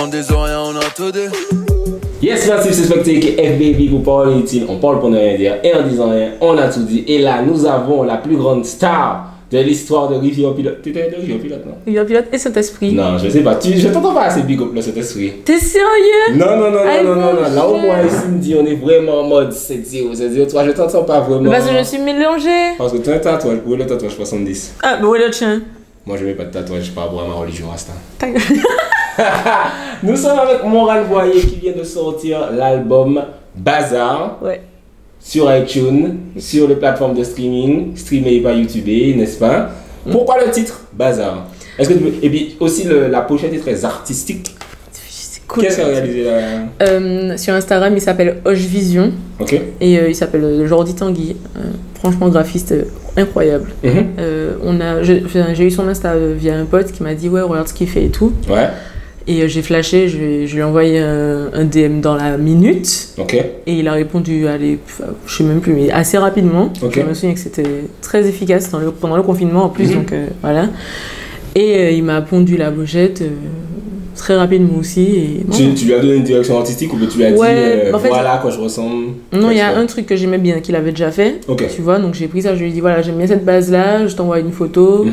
On désorient, on a tout dit. Yes, merci, c'est Specté qui est FBB pour parler utile. On parle pour ne rien dire et en disant rien, on a tout dit. Et là, nous avons la plus grande star de l'histoire de Rivière Pilote. Tu étais de Rivière Pilote, non? Rivière Pilote et Saint-Esprit. Non, je sais pas. Je t'entends pas assez big up le Saint-Esprit. T'es sérieux? Non. Là, au moins, ici, me dit, on est vraiment en mode 7-0, 7-0-3. Je t'entends pas vraiment. Parce que je suis mélangée. Parce que tu as un tatouage. Où est le tatouage 70? Ah, bah où est le tien? Moi, je mets pas de tatouage par rapport à ma religion Rasta. Ta gueule. Nous sommes avec Morane Boyer qui vient de sortir l'album Bazar. Ouais. Sur iTunes, sur les plateformes de streaming, streamé par YouTube, n'est-ce pas? Pourquoi le titre Bazar? Est-ce que et puis aussi la pochette est très artistique. C'est cool. Qu'est-ce qu'il a réalisé là? Sur Instagram, il s'appelle Hoche Vision. Ok. Et il s'appelle Jordi Tanguy. Franchement, graphiste incroyable. J'ai eu son Insta via un pote qui m'a dit ouais, regarde ce qu'il fait et tout. Ouais. Et j'ai flashé, je lui ai envoyé un DM dans la minute. Ok. Et il a répondu, allez, je sais même plus, mais assez rapidement. Ok. Je me souviens que c'était très efficace pendant le confinement en plus, donc voilà. Et il m'a pondu la pochette très rapidement aussi. Et, tu lui as donné une direction artistique ou tu lui as dit en fait, voilà à quoi je ressemble? Non, il y a un truc que j'aimais bien qu'il avait déjà fait. Ok. Tu vois, donc j'ai pris ça, je lui ai dit voilà, j'aime bien cette base là, je t'envoie une photo.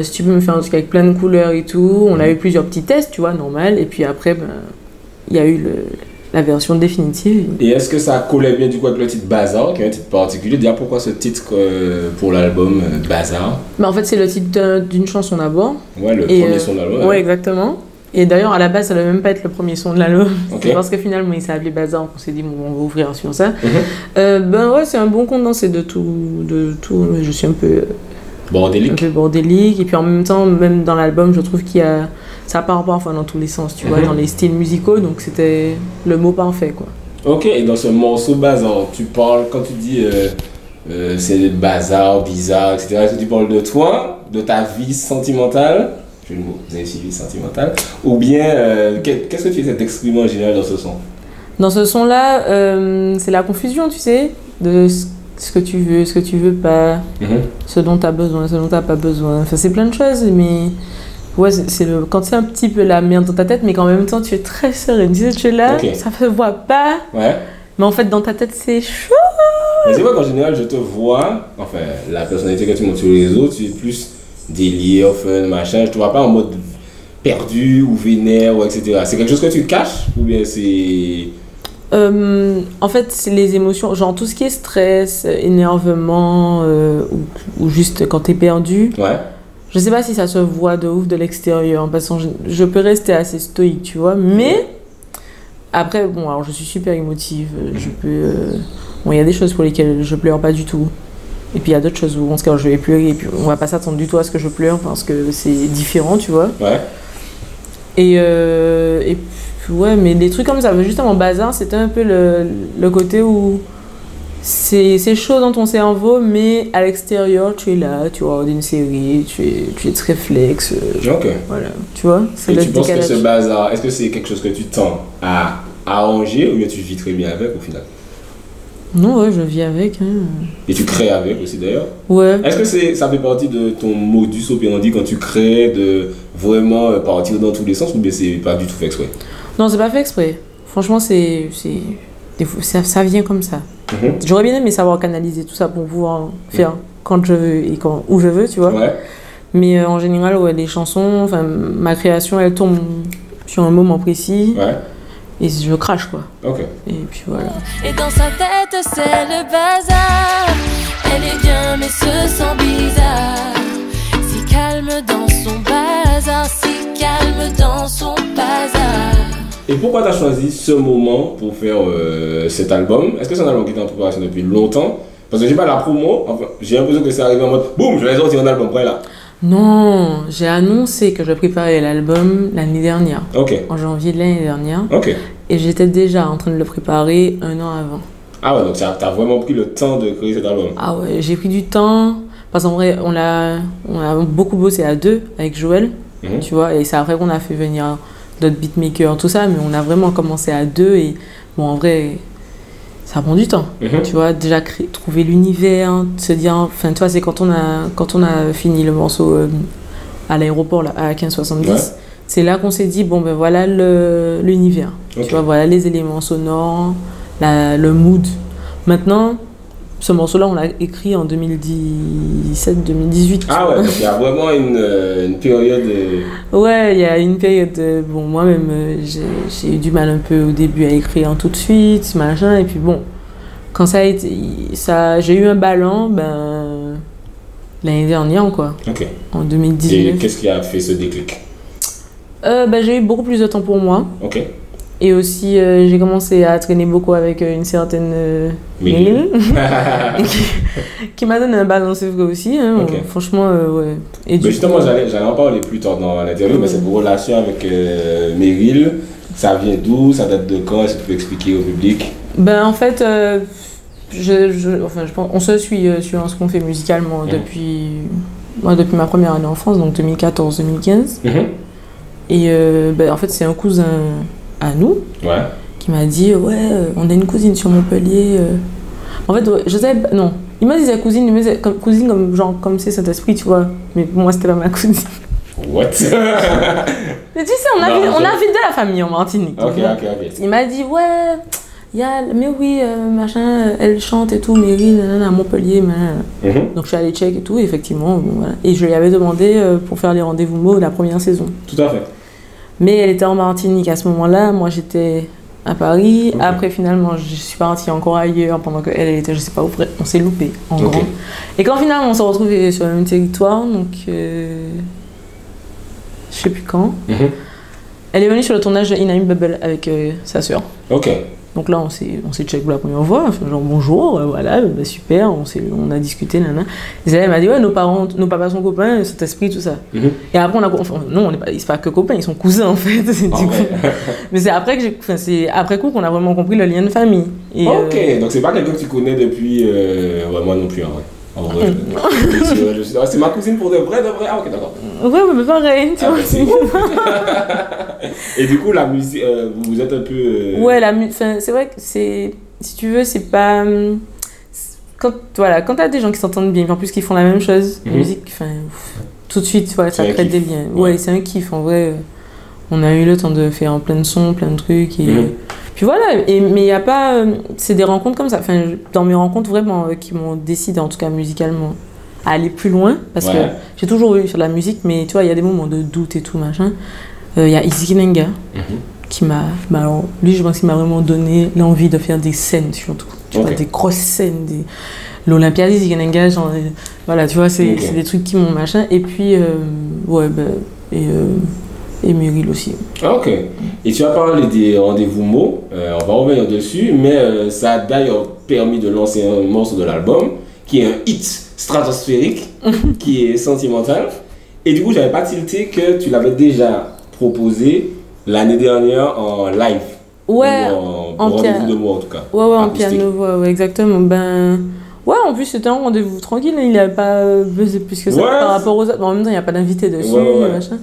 Si tu peux me faire un truc avec plein de couleurs et tout. On a eu plusieurs petits tests, tu vois, normal. Et puis après, il y a eu la version définitive. Et est-ce que ça collait bien du coup avec le titre Bazar, qui est un titre particulier? Déjà, pourquoi ce titre pour l'album Bazar? En fait, c'est le titre d'une chanson d'abord. Ouais, le premier son de l'album. Ouais, exactement. Et d'ailleurs, à la base, ça ne devait même pas être le premier son de l'album. Okay. C'est parce que finalement, il s'est appelé Bazar. On s'est dit, bon, on va ouvrir sur ça. Ouais, c'est un bon condensé de tout. Je suis un peu... bordélique. Un peu bordélique. Et puis en même temps, même dans l'album, je trouve qu'il y a... Ça part parfois dans tous les sens, tu vois, dans les styles musicaux. Donc c'était le mot parfait, quoi. Ok, et dans ce morceau Bazar, tu parles, quand tu dis c'est le bazar, bizarre, etc., est-ce que tu parles de toi, de ta vie sentimentale, j'ai le mot, vie sentimentale, ou bien qu'est-ce que tu essaies d'exprimer en général dans ce son? Dans ce son-là, c'est la confusion, tu sais, de ce que tu veux pas, ce dont tu as besoin, ce dont tu n'as pas besoin. Enfin, c'est plein de choses, mais ouais, quand c'est un petit peu la merde dans ta tête, mais qu'en même temps tu es très sereine. Tu sais, tu es là, ça se voit pas, mais en fait dans ta tête c'est chaud. Mais c'est vrai qu'en général, je te vois, enfin, la personnalité que tu montres sur les réseaux, tu es plus délire, fun, machin. Je te vois pas en mode perdu ou vénère, ou etc. C'est quelque chose que tu caches ou bien c'est... en fait, c'est les émotions, genre tout ce qui est stress, énervement ou juste quand t'es perdu. Ouais. Je sais pas si ça se voit de ouf de l'extérieur, parce que je peux rester assez stoïque, tu vois. Mais après, bon, alors je suis super émotive. Je peux. Bon, il y a des choses pour lesquelles je pleure pas du tout. Et puis il y a d'autres choses où on se dit je vais pleurer et puis on va pas s'attendre du tout à ce que je pleure parce que c'est différent, tu vois. Ouais. Et puis, ouais, mais des trucs comme ça, justement, Bazar, c'était un peu le côté où c'est chaud dans ton cerveau, mais à l'extérieur, tu es là, tu regardes une série, tu es très flex. Ok. Voilà, tu vois. Et tu penses que ce Bazar, est-ce que c'est quelque chose que tu tends à arranger ou bien tu vis très bien avec au final? Non, ouais, je vis avec. Hein. Et tu crées avec aussi d'ailleurs? Ouais. Est-ce que ça fait partie de ton modus operandi quand tu crées, de vraiment partir dans tous les sens, ou bien c'est pas du tout fait exprès? Non, c'est pas fait exprès. Franchement, ça vient comme ça. J'aurais bien aimé savoir canaliser tout ça pour pouvoir faire quand je veux et où je veux, tu vois. Ouais. Mais en général, ouais, les chansons, enfin, ma création, elle tombe sur un moment précis. Ouais. Et je crache, quoi. Ok. Et puis voilà. Et dans sa tête, c'est le bazar. Elle est bien, mais se sent bizarre. Si calme dans son bazar, si calme dans son bazar. Et pourquoi tu as choisi ce moment pour faire cet album? Est-ce que c'est un album qui était en préparation depuis longtemps? Parce que j'ai pas la promo, enfin, j'ai l'impression que c'est arrivé en mode boum, je vais sortir un album, après là. Non, j'ai annoncé que je préparais l'album l'année dernière. Ok. En janvier de l'année dernière. Ok. Et j'étais déjà en train de le préparer un an avant. Ah ouais, donc t'as vraiment pris le temps de créer cet album? Ah ouais, j'ai pris du temps. Parce qu'en vrai, on a beaucoup bossé à deux avec Joël, tu vois, et c'est après qu'on a fait venir d'autres beatmakers, tout ça, mais on a vraiment commencé à deux et bon, en vrai, ça prend du temps, tu vois, déjà trouver l'univers, se dire, enfin, tu vois, c'est quand on a fini le morceau à l'aéroport, là, à 1570. Ouais. C'est là qu'on s'est dit, bon, ben voilà l'univers. Ok. Tu vois, voilà les éléments sonores, le mood. Maintenant, ce morceau-là, on l'a écrit en 2017-2018. Ah ouais, donc il y a vraiment une période. Ouais, il y a une période. Bon, moi-même, j'ai eu du mal un peu au début à écrire tout de suite, machin. Et puis bon, quand ça a été. J'ai eu un ballon, ben. L'année dernière, quoi. Ok. En Et 2019. qu'est-ce qui a fait ce déclic? Ben, j'ai eu beaucoup plus de temps pour moi. Ok. Et aussi, j'ai commencé à traîner beaucoup avec une certaine Meryl. qui m'a donné un ballon, c'est vrai aussi. Hein. Ok. Franchement, ouais. Et Mais justement, j'allais en parler plus tard dans l'interview, mais cette relation avec Meryl, ça vient d'où? Ça date de quand? Est-ce que tu peux expliquer au public? Ben, en fait, je pense, on se suit sur ce qu'on fait musicalement depuis ma première année en France, donc 2014-2015. Et ben, en fait, c'est un cousin à nous qui m'a dit on a une cousine sur Montpellier. En fait, je sais pas, non. Il m'a dit sa cousine, il me disait cousine comme c'est Saint-Esprit, tu vois. Mais pour moi, c'était pas ma cousine. What? Mais tu sais, on a vite de la famille en Martinique. Ok. Il m'a dit mais oui, machin, elle chante et tout, Meryl, à Montpellier, Donc je suis allée check et tout, et effectivement, bon, voilà. Et je lui avais demandé pour faire les rendez-vous mots de la première saison. Tout à fait. Mais elle était en Martinique à ce moment-là, moi j'étais à Paris. Okay. Après, finalement, je suis partie encore ailleurs pendant qu'elle était, je sais pas où, on s'est loupé en grand. Et quand finalement on s'est retrouvés sur le même territoire, donc je sais plus quand, elle est venue sur le tournage de In I'm Bubble avec sa sœur. Ok. Donc là, on s'est check pour la première fois, genre bonjour, voilà, bah, super, on a discuté, nana. Et elle m'a dit, ouais, nos papas sont copains, cet esprit, tout ça. Et après, non, c'est pas que copains, ils sont cousins en fait. Mais c'est après coup qu'on a vraiment compris le lien de famille. Et, ok, donc c'est pas quelqu'un que tu connais depuis. Moi non plus, en vrai. En vrai, c'est ma cousine pour de vrai. Ah, ok, d'accord. Ouais, mais pareil, tu vois. Et du coup, la musique, vous êtes un peu. Ouais, c'est vrai que si tu veux, c'est pas. Quand t'as des gens qui s'entendent bien, en plus qui font la même chose, la musique, tout de suite, ça crée des liens. Ouais, c'est un kiff, en vrai. On a eu le temps de faire plein de sons, plein de trucs. Et puis voilà, mais il n'y a pas. C'est des rencontres comme ça. Dans mes rencontres, vraiment, qui m'ont décidé, en tout cas musicalement, à aller plus loin. Parce que j'ai toujours eu sur la musique, mais tu vois, il y a des moments de doute et tout, machin. Il y a Izzy Kinenga qui m'a. Alors, lui, je pense qu'il m'a vraiment donné l'envie de faire des scènes, surtout. Tu vois, des grosses scènes. L'Olympia d'Izzy Kinenga, genre. Voilà, tu vois, c'est des trucs qui m'ont machin. Et puis, et Meryl aussi. Ok. Et tu as parlé des rendez-vous mots, on va revenir dessus, mais ça a d'ailleurs permis de lancer un morceau de l'album qui est un hit stratosphérique, qui est sentimental. Et du coup, j'avais pas tilté que tu l'avais déjà proposé l'année dernière en live. Ouais, en rendez-vous de mots en tout cas. Ouais, en piano, exactement. Ouais, en plus c'était un rendez-vous tranquille, il n'avait pas buzzé plus que ça par rapport aux autres. En même temps, il n'y a pas d'invité dessus, machin.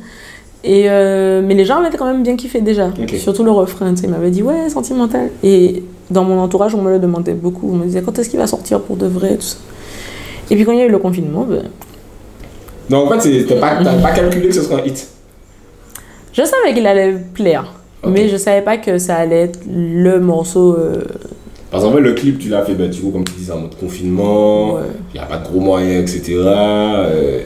Et mais les gens avaient quand même bien kiffé déjà, surtout le refrain, tu sais, ils m'avaient dit ouais, sentimental. Et dans mon entourage, on me le demandait beaucoup, on me disait quand est-ce qu'il va sortir pour de vrai, tout ça. Et puis quand il y a eu le confinement, Donc en fait, t'as pas calculé que ce serait un hit? Je savais qu'il allait plaire, mais je savais pas que ça allait être le morceau. Parce qu'en fait, le clip, tu l'as fait, du coup, comme tu disais, en mode confinement, il n'y a pas de gros moyens, etc.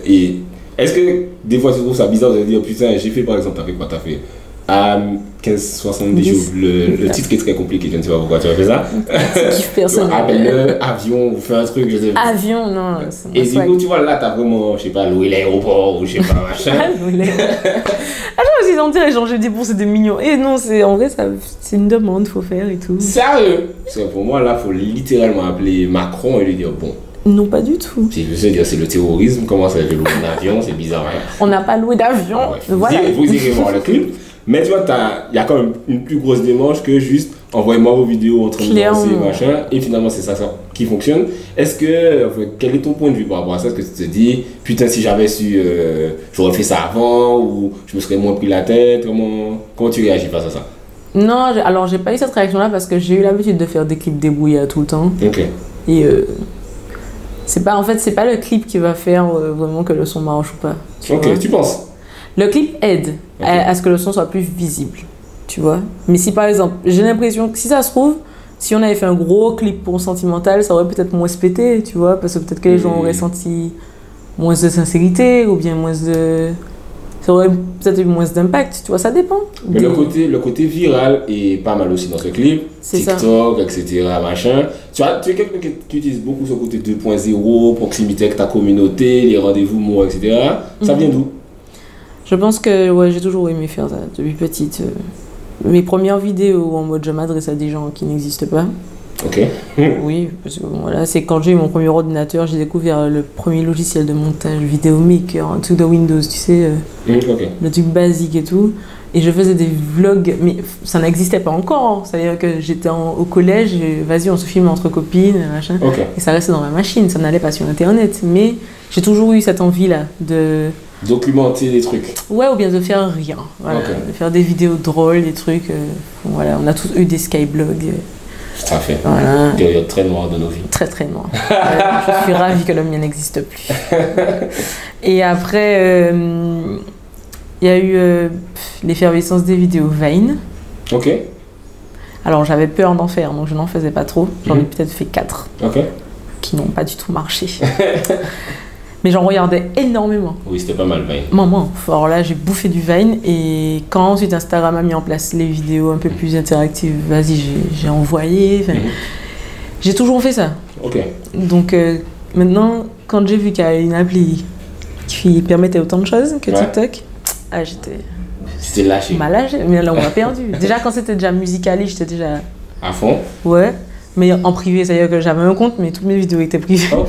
Et est-ce que des fois tu trouves ça bizarre de dire putain, j'ai fait par exemple, t'as fait quoi? T'as fait à 15-70 jours, le titre qui est très compliqué, je ne sais pas pourquoi tu as fait ça. Kiff personnel. Appelle-le avion, vous faites un truc, je sais pas. Avion, non. Et du coup, tu vois, là, t'as vraiment, je sais pas, loué l'aéroport ou je sais pas, machin. Je me suis sentie, les gens, je dis bon, c'est des mignons. Et non, en vrai, c'est une demande, faut faire et tout. Sérieux? Parce que pour moi, là, faut littéralement appeler Macron et lui dire bon. Non, pas du tout. C'est le terrorisme, comment ça fait louer un avion, c'est bizarre. Hein. On n'a pas loué d'avion. Vous irez voir le clip. Mais tu vois, il y a quand même une plus grosse démarche que juste envoyez-moi vos vidéos en train de danser, machin. Et finalement, c'est ça qui fonctionne. Quel est ton point de vue par rapport à ça? Est-ce que tu te dis, putain, si j'avais su, j'aurais fait ça avant ou je me serais moins pris la tête? Comment tu réagis face à ça? Non, alors j'ai pas eu cette réaction-là parce que j'ai eu l'habitude de faire des clips débrouillés tout le temps. Ok. Et c'est pas le clip qui va faire vraiment que le son marche ou pas. Tu penses? Le clip aide à ce que le son soit plus visible, tu vois. Mais si par exemple, j'ai l'impression que si ça se trouve, si on avait fait un gros clip pour Sentimental, ça aurait peut-être moins se pété, tu vois, parce que peut-être que les gens auraient senti moins de sincérité ou bien moins de... Ça aurait peut-être eu moins d'impact, tu vois, ça dépend. Mais le côté viral est pas mal aussi dans ce clip. TikTok, etc., machin. Tu es quelqu'un qui utilise beaucoup ce côté 2.0, proximité avec ta communauté, les rendez-vous, mots, etc. Ça vient d'où? Je pense que ouais, j'ai toujours aimé faire ça depuis petite. Mes premières vidéos en mode je m'adresse à des gens qui n'existent pas. Ok. Oui, parce que voilà, c'est quand j'ai eu mon premier ordinateur, j'ai découvert le premier logiciel de montage vidéo maker, un truc de Windows, tu sais, le truc basique et tout. Et je faisais des vlogs, mais ça n'existait pas encore. C'est-à-dire que j'étais au collège, et vas-y, on se filme entre copines, machin. Et ça restait dans ma machine, ça n'allait pas sur Internet. Mais j'ai toujours eu cette envie-là de... documenter des trucs. Ouais, ou bien de faire rien. Voilà, de faire des vidéos drôles, des trucs. Voilà, on a tous eu des skyblogs. Tout à fait. Voilà. Période très noire de nos vies. Très très noire. Je suis ravie que le mien n'existe plus. Et après, il y a eu l'effervescence des vidéos Vine. Ok. Alors j'avais peur d'en faire, donc je n'en faisais pas trop. J'en ai peut-être fait 4. Ok. Qui n'ont pas du tout marché. Mais j'en regardais énormément. Oui, c'était pas mal Vine. Maman, alors là j'ai bouffé du Vine et quand ensuite Instagram a mis en place les vidéos un peu plus interactives, vas-y, j'ai envoyé. J'ai toujours fait ça. Ok. Donc maintenant, quand j'ai vu qu'il y a une appli qui permettait autant de choses que TikTok, j'étais... C'était lâché. Mal lâché, mais là on m'a perdu. Déjà quand c'était déjà Musical.ly, j'étais déjà... À fond? Ouais, mais en privé, c'est-à-dire que j'avais un compte, mais toutes mes vidéos étaient privées. Ok.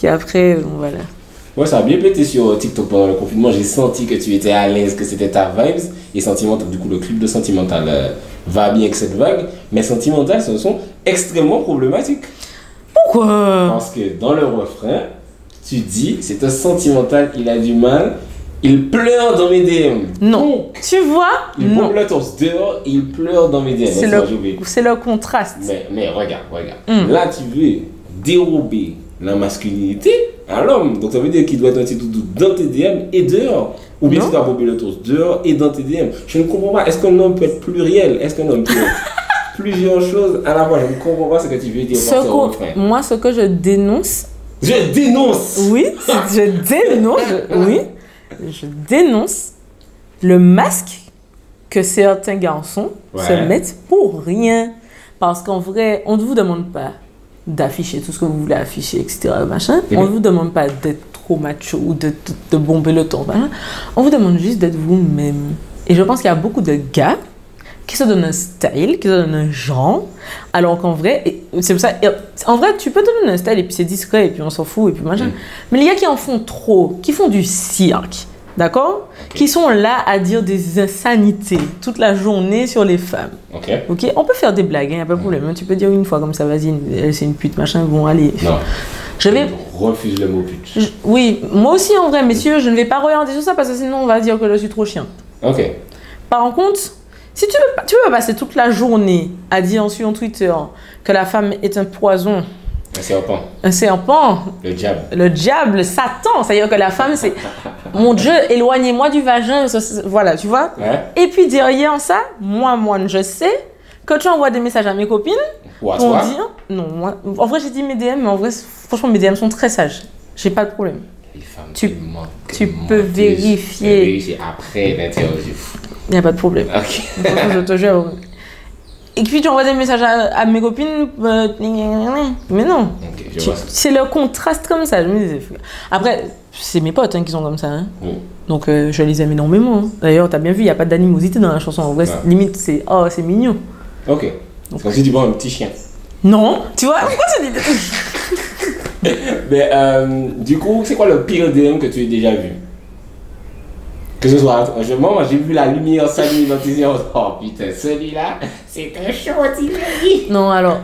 Et après, voilà. Ouais, ça a bien pété sur TikTok pendant le confinement. J'ai senti que tu étais à l'aise, que c'était ta vibes. Et Sentimental, du coup, le clip de Sentimental va bien avec cette vague. Mais Sentimental, c'est un son extrêmement problématique. Pourquoi? Parce que dans le refrain, tu dis, c'est un Sentimental, il a du mal. Il pleure dans mes DM. Non. Tu vois? Il bombe le torse dehors et il pleure dans mes DM. C'est le contraste. Mais regarde. Là, tu veux dérober la masculinité à l'homme. Donc ça veut dire qu'il doit être un petit doudou dans tes DM et dehors. Ou bien tu dois bomber le torse dehors et dans tes DM. Je ne comprends pas. Est-ce qu'un homme peut être pluriel? Est-ce qu'un homme peut être plusieurs choses à la fois? Je ne comprends pas ce que tu veux dire par ce refrain. Moi, ce que je dénonce... Je dénonce! Oui, je dénonce le masque que certains garçons se mettent pour rien. Parce qu'en vrai, on ne vous demande pas d'afficher tout ce que vous voulez afficher, etc. Machin. On ne vous demande pas d'être trop macho ou de bomber le temps. Machin. On vous demande juste d'être vous-même. Et je pense qu'il y a beaucoup de gars qui se donnent un style, qui se donnent un genre, alors qu'en vrai, c'est pour ça, en vrai, tu peux te donner un style et puis c'est discret et puis on s'en fout et puis machin. Mais les gars qui en font trop, qui font du cirque, d'accord, qui sont là à dire des insanités toute la journée sur les femmes. Ok, on peut faire des blagues, il n'y a pas de problème. Tu peux dire une fois comme ça, vas-y, c'est une pute, machin, bon, allez. Non. Je refuse le mot pute. Oui, moi aussi en vrai, messieurs, je ne vais pas regarder sur ça parce que sinon on va dire que je suis trop chien. Ok. Par contre, si tu veux passer toute la journée à dire sur Twitter que la femme est un poison. Un serpent. Un serpent. Le diable. Le diable, Satan. C'est-à-dire que la femme, c'est... Mon Dieu, éloignez-moi du vagin. Voilà, tu vois. Ouais. Et puis derrière ça, moi, je sais que tu envoies des messages à mes copines pour dire... Non, moi... En vrai, j'ai dit mes DM, mais en vrai, franchement, mes DM sont très sages. J'ai pas de problème. Les femmes, tu peux vérifier. Après l'interview. Il n'y a pas de problème. Ok. Je te jure. Et puis tu envoies des messages à mes copines, mais non. Okay, c'est le contraste comme ça. Je me disais. Après, c'est mes potes qui sont comme ça. Hein. Donc je les aime énormément. Hein. D'ailleurs, tu as bien vu, il n'y a pas d'animosité dans la chanson. En vrai, limite, c'est mignon. Ok. Donc, comme si tu vois un petit chien. Non, tu vois, pourquoi tu dis Mais du coup, c'est quoi le pire DM que tu aies déjà vu? Que ce soit, moi j'ai vu la lumière s'allumer dans tes yeux. Oh putain, celui-là, c'est un chaud, t'imagines? Non, alors,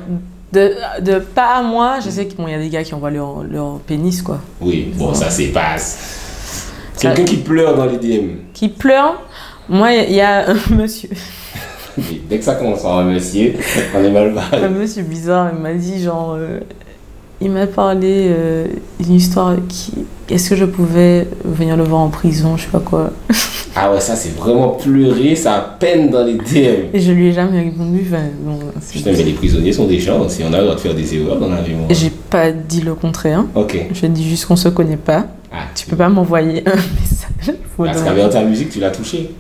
de pas à moi, je sais qu'il y a des gars qui envoient leur pénis, quoi. Oui, bon, ça c'est passe. Quelqu'un qui pleure dans les DM. Qui pleure? Moi, il y a un monsieur. Dès que ça commence par un monsieur, on est mal barré. Un monsieur bizarre, il m'a dit genre... il m'a parlé d'une histoire qui... Est-ce que je pouvais venir le voir en prison, je sais pas quoi. Ah ouais, ça c'est vraiment pleurer, ça peine dans les DM. Et je lui ai jamais répondu. Bon, putain, mais les prisonniers sont des gens, si on a le droit de faire des erreurs dans la vie. J'ai pas dit le contraire. Ok. Je dis juste qu'on se connaît pas. Ah, tu peux pas m'envoyer un message. Parce qu'avec ta musique, tu l'as touché.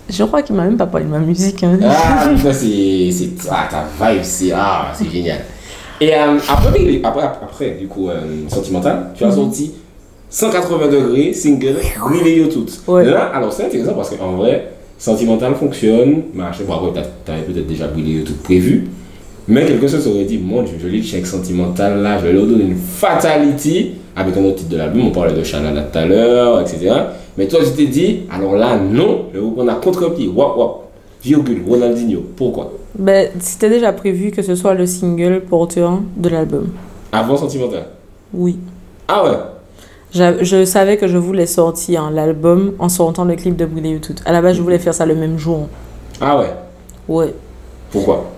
Je crois qu'il m'a même pas parlé de ma musique. Hein. Ah, ça c'est ta vibe, c'est génial. Et après, du coup, Sentimental, tu as sorti 180 degrés, single, brûlez yo toutes. Ouais. Là, alors c'est intéressant parce qu'en vrai, Sentimental fonctionne, mais je sais pas, t'avais peut-être déjà brûlé yo toutes prévu, mais quelqu'un se serait dit, mon Dieu, je lis check Sentimental là, je vais leur donner une fatality, avec un autre titre de l'album, on parlait de Shanana tout à l'heure, etc. Mais toi, je t'ai dit, alors là, non, on a contre-pied, wap, virgule, Ronaldinho, pourquoi? Ben, c'était déjà prévu que ce soit le single porteur de l'album. Avant Sentimental? Oui. Ah ouais? Je savais que je voulais sortir l'album en sortant le clip de Brûler YouTube. À la base, je voulais faire ça le même jour. Ah ouais? Ouais. Pourquoi?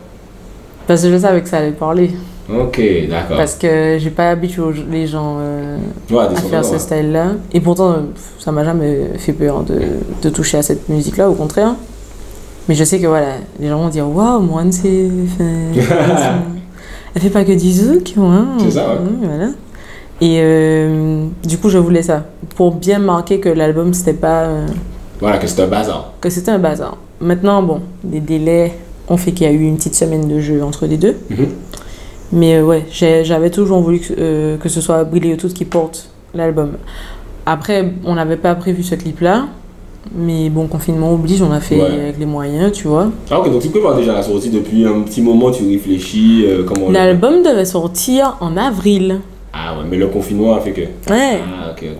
Parce que je savais que ça allait parler. Ok, d'accord. Parce que j'ai pas habitué les gens à faire ce style-là. Et pourtant, ça m'a jamais fait peur de toucher à cette musique-là, au contraire. Mais je sais que voilà, les gens vont dire waouh, Moine, c'est. Elle fait pas que du zouk, ouais. C'est ça, ouais. Voilà. Et du coup, je voulais ça. Pour bien marquer que l'album, c'était pas. Voilà, que c'était un bazar. Que c'était un bazar. Maintenant, bon, les délais ont fait qu'il y a eu une petite semaine de jeu entre les deux. Mm-hmm. Mais ouais, j'avais toujours voulu que ce soit Brûler YouTube qui porte l'album. Après, on n'avait pas prévu ce clip-là. Mais bon, confinement oblige, on a fait avec les moyens, tu vois. Ah ok, donc tu prépares déjà la sortie depuis un petit moment, tu réfléchis comment... L'album devait sortir en avril. Ah ouais, mais le confinement a fait que... Ouais,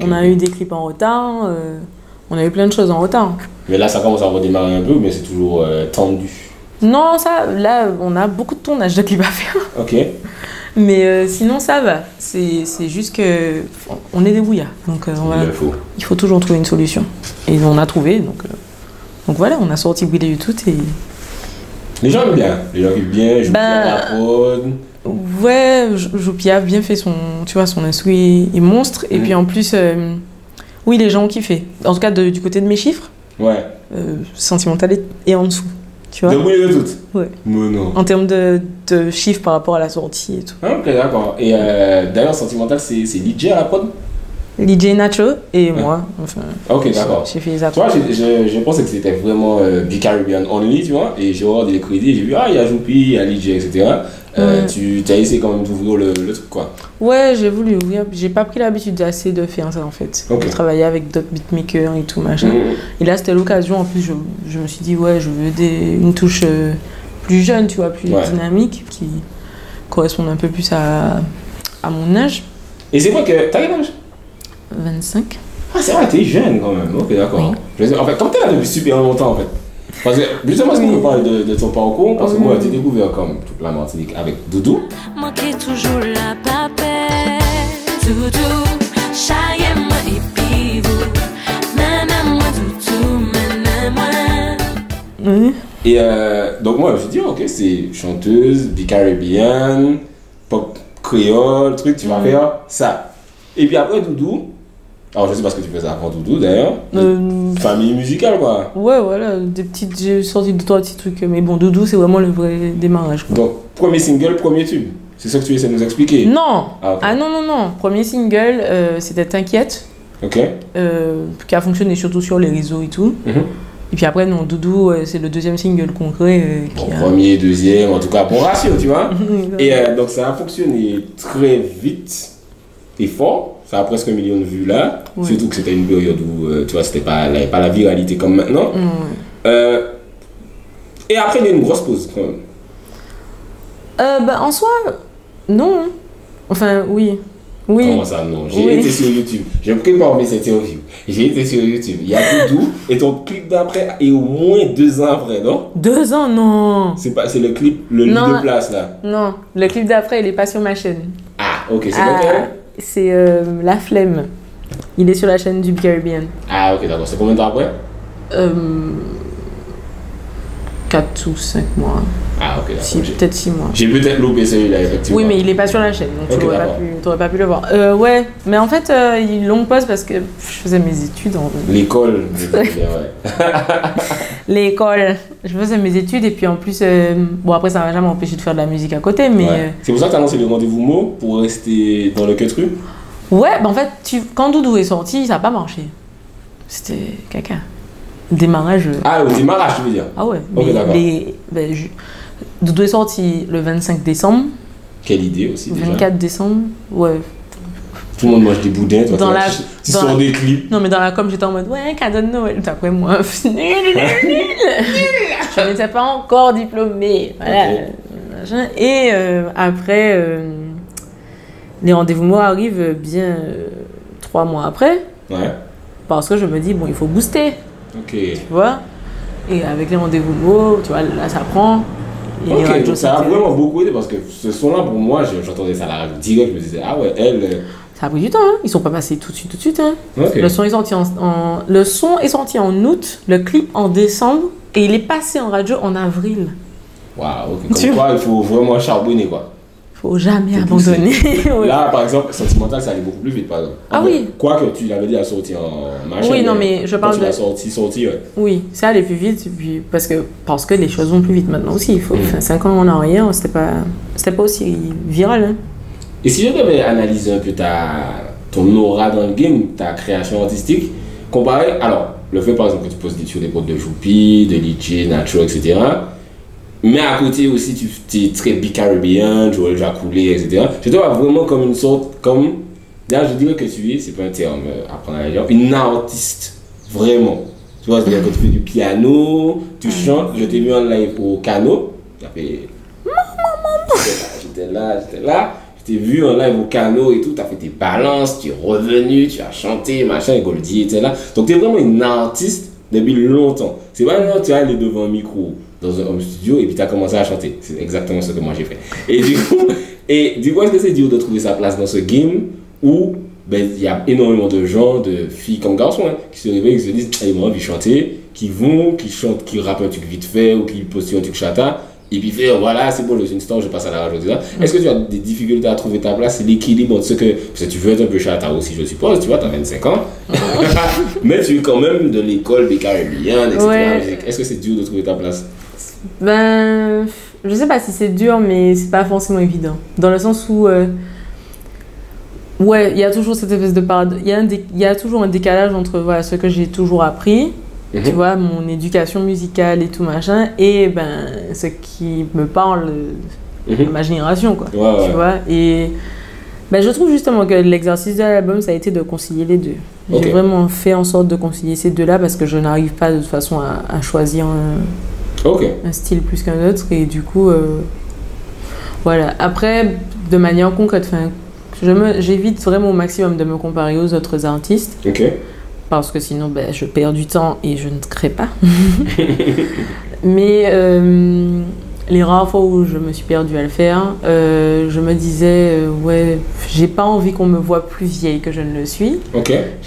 on a eu des clips en retard, on a eu plein de choses en retard. Mais là, ça commence à redémarrer un peu, mais c'est toujours tendu. Non, ça, là, on a beaucoup de tournage de clips à faire. Ok. Mais sinon, ça va. C'est juste que on est débrouillard. Donc, il faut toujours trouver une solution. Et on a trouvé. Donc voilà, on a sorti Brûler YouTube et... Les gens aiment bien. Les gens aiment bien. Joupia la prod. Ouais, Joupia a bien fait son instru est monstre. Et puis en plus, oui, les gens ont kiffé. En tout cas, du côté de mes chiffres. Ouais. Sentimental est en dessous. Tu vois? De Brûler YouTube. Ouais. Mais non. En termes de chiffres par rapport à la sortie et tout. Ah, ok, d'accord. Et d'ailleurs, Sentimental, c'est DJ à la prod? DJ Nacho et moi. Enfin, ok, d'accord. J'ai fait les tu vois, je pensais que c'était vraiment Big Caribbean only, tu vois. Et j'ai regardé les crédits, j'ai vu, il y a Joupi, il y a DJ, etc. Tu as essayé quand même d'ouvrir le truc, quoi. Ouais, j'ai voulu ouvrir. J'ai pas pris l'habitude assez de faire ça, en fait. Okay. De travailler avec d'autres beatmakers et tout, machin. Et là, c'était l'occasion. En plus, je me suis dit, ouais, je veux une touche plus jeune, tu vois, plus dynamique, qui corresponde un peu plus à mon âge. Et c'est quoi que... T'as quel âge? 25. Ah, c'est vrai, t'es jeune quand même. Ok, d'accord. Oui. En fait, comme t'es là depuis super longtemps, en fait. Parce que, justement, est-ce qu'on peut parler de ton parcours? Parce que moi, j'ai découvert comme toute la Martinique avec Doudou. Manquez toujours la papelle. Doudou, chaye-moi et puis vous. Nana-moi, Doudou, nana-moi. Et donc, moi, je me suis dit, ok, c'est chanteuse, Caribbean, pop créole, truc, tu vas faire ça. Et puis après, Doudou. Alors, je sais pas ce que tu fais ça avant Doudou d'ailleurs. Famille musicale, quoi. Ouais, voilà, j'ai sorti 2-3 petits trucs. Mais bon, Doudou, c'est vraiment le vrai démarrage, quoi. Donc, premier single, premier tube. C'est ça que tu essaies de nous expliquer? Non. Ah non. Premier single, c'était T'inquiète. Ok. Qui a fonctionné surtout sur les réseaux et tout. Et puis après, non, Doudou, c'est le deuxième single concret. Premier, deuxième, en tout cas, bon ratio, tu vois. Et donc, ça a fonctionné très vite et fort. Ça a presque 1 million de vues là. Ouais. Surtout que c'était une période où, tu vois, il n'y avait pas la viralité comme maintenant. Et après, il y a une grosse pause quand même. En soi, non. Enfin, oui. Comment ça, non? J'ai été sur YouTube. Je prépare mes interviews. J'ai été sur YouTube. Il y a Doudou. Et ton clip d'après est au moins 2 ans après, non? 2 ans, non. C'est le clip, le lit de place là. Non, le clip d'après, il n'est pas sur ma chaîne. Ah, ok. C'est lequel? C'est La Flemme. Il est sur la chaîne du Caribbean. Ah, ok, d'accord. C'est combien de temps après? 4 ou 5 mois. Ah, ok, d'accord. Peut-être 6 mois. J'ai peut-être loupé celui-là, effectivement. Oui, mais il est pas sur la chaîne, donc tu n'aurais pas pu le voir. Ouais, mais en fait, ils l'ont pause parce que je faisais mes études en... L'école, ouais. L'école. Je faisais mes études et puis en plus, bon après ça m'a jamais empêché de faire de la musique à côté, mais... Ouais. C'est pour ça que tu as lancé le rendez-vous mots pour rester dans le cut-rue? Ouais, bah en fait, quand Doudou est sorti, ça n'a pas marché. C'était caca. Démarrage... Ah, au démarrage, tu veux dire? Ah ouais. Ok, d'accord. Doudou est sorti le 25 décembre. Quelle idée aussi, déjà. 24 décembre, ouais. Tout le monde mange des boudins, toi, tu sors des clips. Non, mais dans la com, j'étais en mode, ouais, cadeau de Noël. T'as quoi, moi? Nul. Je n'étais pas encore diplômée. Voilà. Okay. Et après, les rendez-vous mots arrivent bien 3 mois après. Ouais. Parce que je me dis, bon, il faut booster. Ok. Tu vois? Et avec les rendez-vous mots, tu vois, là, ça prend. Ok, donc ça a vraiment beaucoup aidé parce que ce son-là, pour moi, j'entendais ça à la radio direct, je me disais, ah ouais, elle... Ça a pris du temps, hein. Ils sont pas passés tout de suite. Hein. Okay. Le son est sorti en août, le clip en décembre, et il est passé en radio en avril. Waouh, ok. Comme quoi, il faut vraiment charbonner, quoi. Faut jamais abandonner. Ouais. Là, par exemple, Sentimental, ça allait beaucoup plus vite, par exemple. Ah oui. Quoi que tu l'avais dit, à sortir en machin. Oui, non, mais je parle de... sorti, ouais. Oui, ça allait plus vite, puis parce que les choses vont plus vite maintenant aussi. Il faut 5 ans en arrière, c'était pas aussi viral. Hein. Et si je devais analyser un peu ton aura dans le game, ta création artistique, comparé, alors, le fait par exemple que tu poses sur des potes de Joupi, de Litchi, Nacho, etc. Mais à côté aussi, tu es très Caribbean, Joël Jacoulé, etc. Je te vois vraiment comme une sorte, d'ailleurs, je dirais que tu es, c'est pas un terme à prendre à la légère, une artiste, vraiment. Tu vois, c'est-à-dire que tu fais du piano, tu chantes, je t'ai vu en live au Cano, tu as fait... J'étais là. Je t'ai vu en live au Cano et tout, tu as fait tes balances, tu es revenu, tu as chanté, machin, Goldie était là. Donc tu es vraiment une artiste depuis longtemps. C'est pas non, tu es allé devant un micro dans un home studio et puis tu as commencé à chanter. C'est exactement ce que moi j'ai fait. Et du coup, est-ce que c'est dur de trouver sa place dans ce game où il y a énormément de gens, de filles comme garçons, hein, qui se réveillent, qui se disent « moi, envie de chanter », qui chantent, qui rappent un truc vite fait ou qui postent un truc chata. Et puis voilà, c'est bon, je suis une star, je passe à la radio, etc. Est-ce que tu as des difficultés à trouver ta place? C'est l'équilibre entre ce que... Parce que tu veux être un peu chata aussi, je suppose, tu vois, tu as 25 ans. Mais tu es quand même de l'école des Caribéens, etc. Ouais. Est-ce que c'est dur de trouver ta place? Je sais pas si c'est dur, mais c'est pas forcément évident. Dans le sens où... ouais, il y a toujours cette espèce de paradoxe. Il y a toujours un décalage entre ce que j'ai toujours appris, tu vois, mon éducation musicale et tout machin, et ce qui me parle de ma génération, quoi. Ouais, tu vois, et je trouve justement que l'exercice de l'album, ça a été de concilier les deux. Okay. J'ai vraiment fait en sorte de concilier ces deux-là parce que je n'arrive pas de toute façon à choisir un style plus qu'un autre, et du coup, voilà. Après, de manière concrète, j'évite vraiment au maximum de me comparer aux autres artistes. Parce que sinon, je perds du temps et je ne crée pas. Mais les rares fois où je me suis perdue à le faire, je me disais, j'ai pas envie qu'on me voie plus vieille que je ne le suis.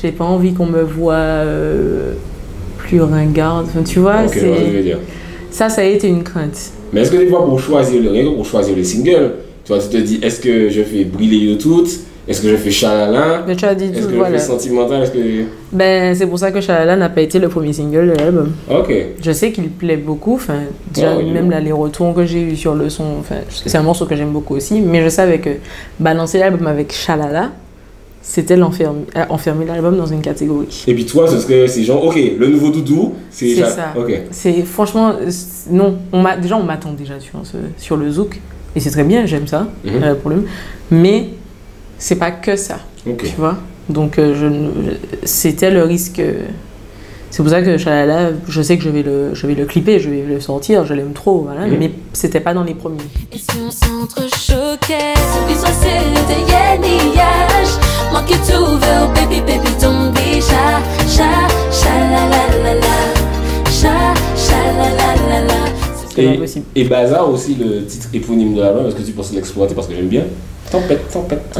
J'ai pas envie qu'on me voie plus ringarde. Enfin, tu vois, ça a été une crainte. Mais est-ce que des fois, pour choisir le single, tu te dis, est-ce que je fais briller yo toutes? Est-ce que je fais Chalala? Tu as dit tout, est-ce que je fais Sentimental? C'est pour ça que Chalala n'a pas été le premier single de l'album. Je sais qu'il plaît beaucoup. Même là, les retours que j'ai eu sur le son, c'est un morceau que j'aime beaucoup aussi. Mais je savais que balancer l'album avec Chalala, c'était enfermer l'album dans une catégorie. Et puis toi, c'est genre, le nouveau Doudou, c'est ça. C'est franchement, non. On m'attend déjà sur le zouk. Et c'est très bien, j'aime ça, pas de problème. Mais c'est pas que ça, tu vois. Donc c'était le risque. C'est pour ça que Chalala, je sais que je vais le clipper, je vais le sortir, je l'aime trop, voilà. Mais c'était pas dans les premiers. Et si on s'entrechoquait, celui soit c'est de Yanniage, manquez tout vers baby tomber, Et Bazar aussi, le titre éponyme de l'album, est-ce que tu penses l'exploiter parce que j'aime bien? Tempête.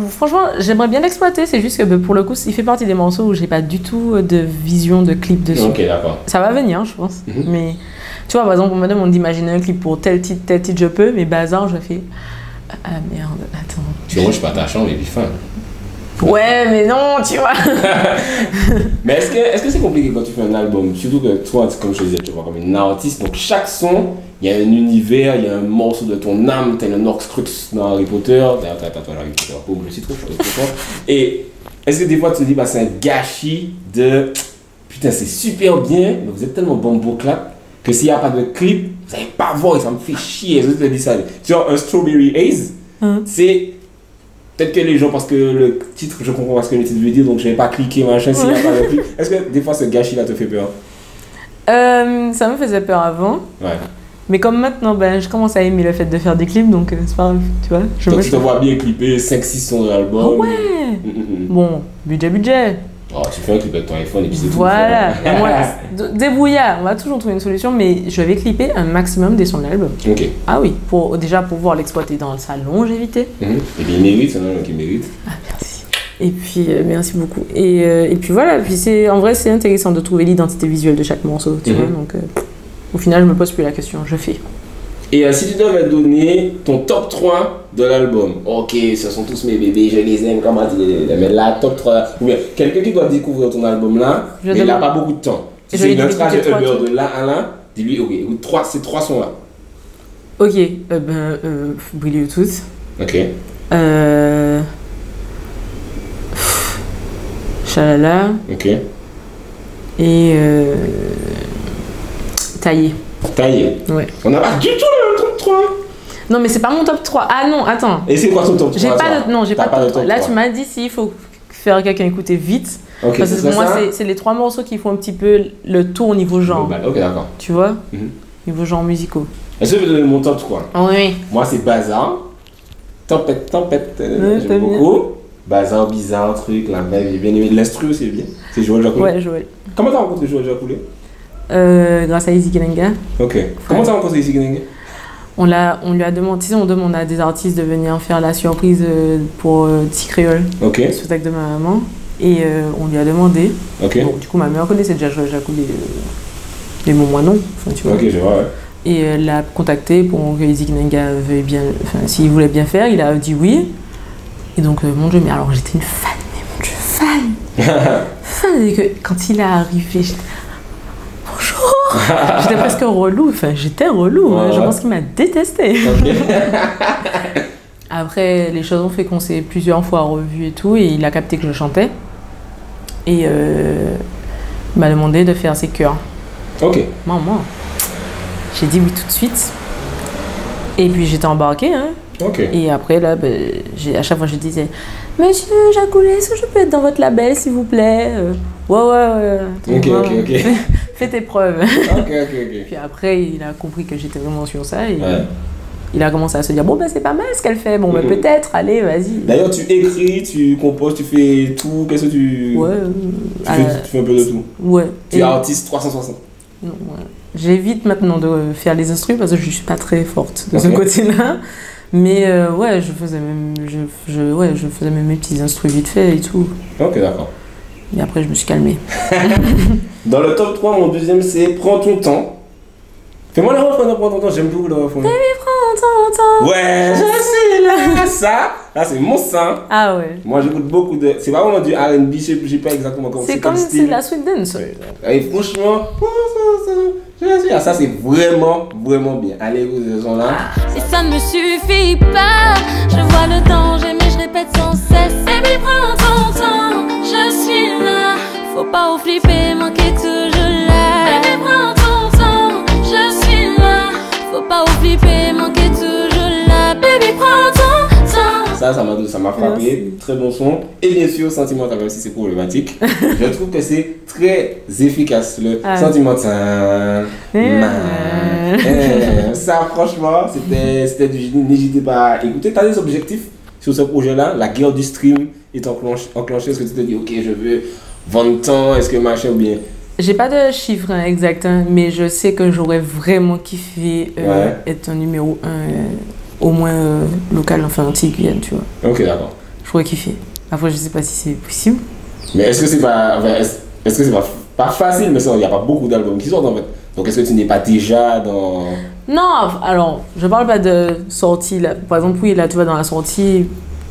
Franchement, j'aimerais bien l'exploiter. C'est juste que pour le coup, il fait partie des morceaux où j'ai pas du tout de vision de clip dessus. Ok, d'accord. Ça va venir, je pense. Mais tu vois, par exemple, on me demande d'imaginer un clip pour tel titre, je peux, mais Bazar, je fais ah merde, attends. Tu ranges pas ta chambre et puis fin. Ouais, mais non, tu vois. Mais est-ce que c'est compliqué quand tu fais un album? Surtout que toi, comme je disais, tu vois, comme une artiste, donc chaque son, il y a un univers, il y a un morceau de ton âme, t'as un Horcrux dans Harry Potter, t'as Harry Potter, pauvre le citron, et est-ce que des fois tu te dis, bah c'est un gâchis de putain, c'est super bien, mais vous êtes tellement bon pour clap que s'il n'y a pas de clip, vous n'allez pas voir et ça me fait chier. Est-ce que tu te dis ça? Tu vois, un Strawberry Haze, c'est. Peut-être que les gens, parce que le titre, je comprends pas ce que le titre veut dire, donc je vais pas cliquer, machin, s'il n'y a pas de clip. Est-ce que des fois ce gâchis-là te fait peur? Ça me faisait peur avant. Ouais. Mais comme maintenant, ben, je commence à aimer le fait de faire des clips, donc c'est pas grave, tu vois. Donc tu te vois bien clipper 5-6 sons de l'album. Oh ouais. Bon, budget. Oh, tu fais un clip avec ton iPhone et puis c'est tout. Voilà. Débrouillard, on va toujours trouver une solution, mais je vais clipper un maximum des sons de l'album. Ok. Ah oui, déjà pour pouvoir l'exploiter dans sa longévité. Et puis il mérite, c'est un homme qui mérite. Ah, merci. Et puis, merci beaucoup. Et puis voilà, puis en vrai, c'est intéressant de trouver l'identité visuelle de chaque morceau, tu vois. Donc, au final, je me pose plus la question, je fais. Et si tu devais donner ton top 3 de l'album, ok, ce sont tous mes bébés, je les aime, comment dire, mais là, top 3, ou bien quelqu'un qui doit découvrir ton album là, mais il n'a pas beaucoup de temps. Si c'est une trace de là à là, dis-lui, ok, ces 3 sons là. Ok, briller tous. Ok. Chalala. Ok. Et Taillé. Taillé. Ouais. On n'a pas du tout le top 3. Non, mais c'est pas mon top 3. Ah non, attends. Et c'est quoi ton top 3? J'ai pas de top 3. Là, tu m'as dit s'il faut faire quelqu'un écouter vite. Okay, parce que pour moi, c'est les 3 morceaux qui font un petit peu le tour au niveau genre. Ok, d'accord. Tu vois, niveau genre musicaux. Est-ce que je vais donner mon top 3? Oui. Moi, c'est Bazar. Tempête. J'aime beaucoup. Bazar, bizarre, truc, la même, j'ai bien aimé. L'instru aussi est bien. C'est Joël Jacoulé. Ouais, Joël. Comment t'as rencontré Joël Jacoulé? Grâce à Easy Kenenga. Ok. Comment t'as rencontré Easy Kenenga? On lui a demandé, on demande à des artistes de venir faire la surprise pour Petit Créole. Ok. Le spectacle de ma maman. Et on lui a demandé. Ok. Bon, du coup, ma mère connaissait déjà Joël Jacoulé, mais moi non. Enfin, tu vois. Ok, je vois, ouais. Et elle l'a contacté pour que Easy Kenenga veuille bien, enfin, s'il voulait bien faire, il a dit oui. Et donc, mon Dieu, mais alors j'étais une fan, mais mon Dieu, fan. Fan, et que quand il est arrivé, bonjour. J'étais presque relou, enfin j'étais relou, ouais, je pense qu'il m'a détesté. Okay. Après, les choses ont fait qu'on s'est plusieurs fois revus et tout, et il a capté que je chantais. Et il m'a demandé de faire ses chœurs. Ok. Maman. J'ai dit oui tout de suite. Et puis j'étais embarquée, hein. Okay. Et après, là, à chaque fois, je disais Monsieur Jacoulé, est-ce que je peux être dans votre label, s'il vous plaît? Ouais. Ok. Fais tes preuves. Ok. Puis après, il a compris que j'étais vraiment sur ça. Et il a commencé à se dire bon, c'est pas mal ce qu'elle fait. Bon, peut-être, allez, vas-y. D'ailleurs, tu écris, tu composes, tu fais tout. Qu'est-ce que tu. Ouais. Tu fais un peu de tout. Ouais. Tu es artiste 360. Non, ouais. J'évite maintenant de faire les instruments parce que je suis pas très forte de ce côté-là. Mais ouais, je faisais même mes petits instruments vite fait et tout. Ok, d'accord. Et après, je me suis calmée. Dans le top 3, mon deuxième, c'est Prends ton temps. Fais-moi le refrain de Prends ton temps, j'aime beaucoup le refrain. Baby, prends ton temps. Ouais, je suis là. Ça, là, c'est mon sein. Ah ouais. Moi, j'écoute beaucoup de. C'est pas vraiment du RB, je sais pas exactement comment c'est. C'est de la sweet dance. Ouais. Et franchement, ça, c'est vraiment bien. Allez, vous êtes là. Si ça ne me suffit pas, je vois le danger, mais je répète sans cesse. Baby, prends ton temps, je suis là. Faut pas au flipper, manquer toujours là. Baby, prends ton temps, je suis là. Faut pas au flipper, manquer toujours là. Baby, prends ton temps. Ça m'a frappé. Merci. Très bon son. Et bien sûr, sentimental, même si c'est problématique. Je trouve que c'est très efficace. Le sentimental. Ça, franchement, c'était du génie. N'hésitez pas à écouter. Tu as des objectifs sur ce projet-là. La guerre du stream est enclenchée. Est-ce que tu te dis, ok, je veux vendre tant, est-ce que machin ou bien. J'ai pas de chiffre exact, mais je sais que j'aurais vraiment kiffé être un numéro 1 au moins local, enfin anti-Guyane, tu vois. Ok, d'accord. Je pourrais kiffer. Après, je sais pas si c'est possible. Mais est-ce que c'est pas, enfin, est-ce que c'est pas facile, mais il n'y a pas beaucoup d'albums qui sortent en fait. Donc est-ce que tu n'es pas déjà dans... Non, alors, je parle pas de sortie là. Par exemple, oui, là, tu vois, dans la sortie,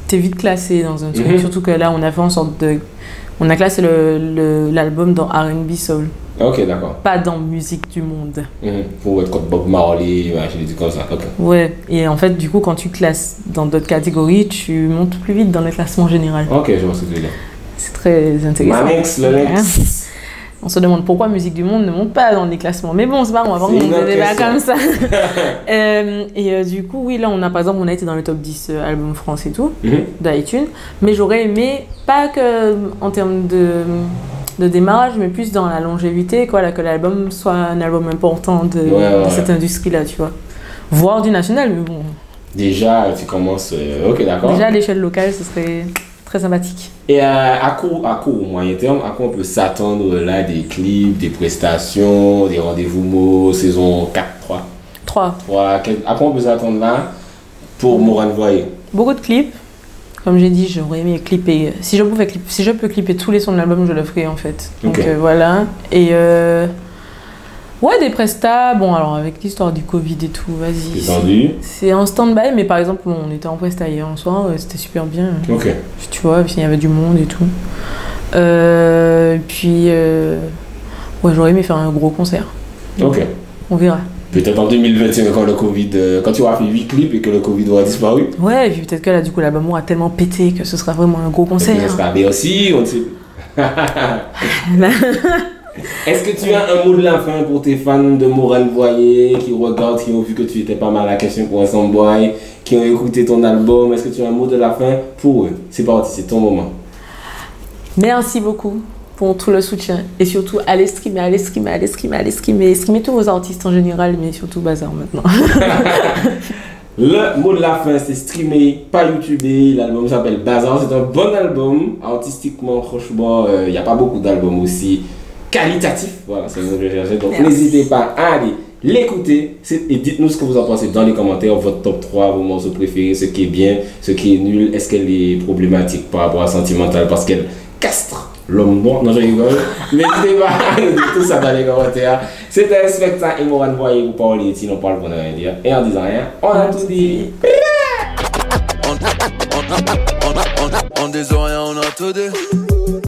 t'es vite classé dans un truc. Surtout que là, on a fait en sorte de... On a classé l'album dans R&B Soul. Ok, d'accord. Pas dans musique du monde. Pour être comme Bob Marley, j'ai dit comme ça. Ok. Ouais, et en fait, du coup, quand tu classes dans d'autres catégories, tu montes plus vite dans le classement général. Ok, je vois ce que tu veux dire. C'est très intéressant. Le next. On se demande pourquoi musique du monde ne monte pas dans les classements. Mais bon, c'est pas grave, on va pas débat comme ça. Du coup, oui, là, par exemple, on a été dans le top 10 album France et tout, d'iTunes. Mais j'aurais aimé, pas que en termes de démarrage, mais plus dans la longévité, quoi, là, que l'album soit un album important de cette industrie-là, tu vois. Voire du national, mais bon. Déjà, tu commences... ok, d'accord. Déjà, à l'échelle locale, ce serait très sympathique. Et à court ou moyen terme, à quoi on peut s'attendre là, des clips, des prestations, des rendez-vous mots, saison 4, 3 à quoi on peut s'attendre là pour Morane Voyer? Beaucoup de clips. Comme j'ai dit, j'aurais aimé clipper. Si je peux clipper tous les sons de l'album, je le ferai en fait. Donc voilà. Et ouais, des prestats. Bon, alors avec l'histoire du Covid et tout, vas-y. C'est en stand-by, mais par exemple, on était en prestat hier en soir, c'était super bien. Ok. Tu vois, puis il y avait du monde et tout. Puis, ouais, j'aurais aimé faire un gros concert. Ok. On verra. Peut-être en 2021, quand tu auras fait 8 clips et que le Covid aura disparu. Ouais, et puis peut-être que là, du coup, l'album aura tellement pété que ce sera vraiment un gros concert. Mais aussi, on ne sait. Est-ce que tu as un mot de la fin pour tes fans de Morane Voyer qui regardent, qui ont vu que tu étais pas mal à question pour un Soundboy, qui ont écouté ton album? Est-ce que tu as un mot de la fin pour eux? C'est parti, c'est ton moment. Merci beaucoup pour tout le soutien. Et surtout, allez streamer tous vos artistes en général, mais surtout Bazar maintenant. Le mot de la fin, c'est streamer, pas YouTuber. L'album s'appelle Bazar. C'est un bon album. Artistiquement, franchement, il n'y a pas beaucoup d'albums aussi qualitatifs. Voilà, c'est le mot que je cherchais. Donc, n'hésitez pas à aller l'écouter et dites-nous ce que vous en pensez dans les commentaires. Votre top 3, vos morceaux préférés, ce qui est bien, ce qui est nul. Est-ce qu'elle est problématique par rapport à Sentimental parce qu'elle castre l'homme bon? Non, je rigole. N'hésitez pas à nous dire tout ça dans les commentaires. C'était un spectacle et Morane Voyer vous parler si on parle pour ne rien dire. Et en disant rien, on a tout dit. On des oreilles, on a tout dit.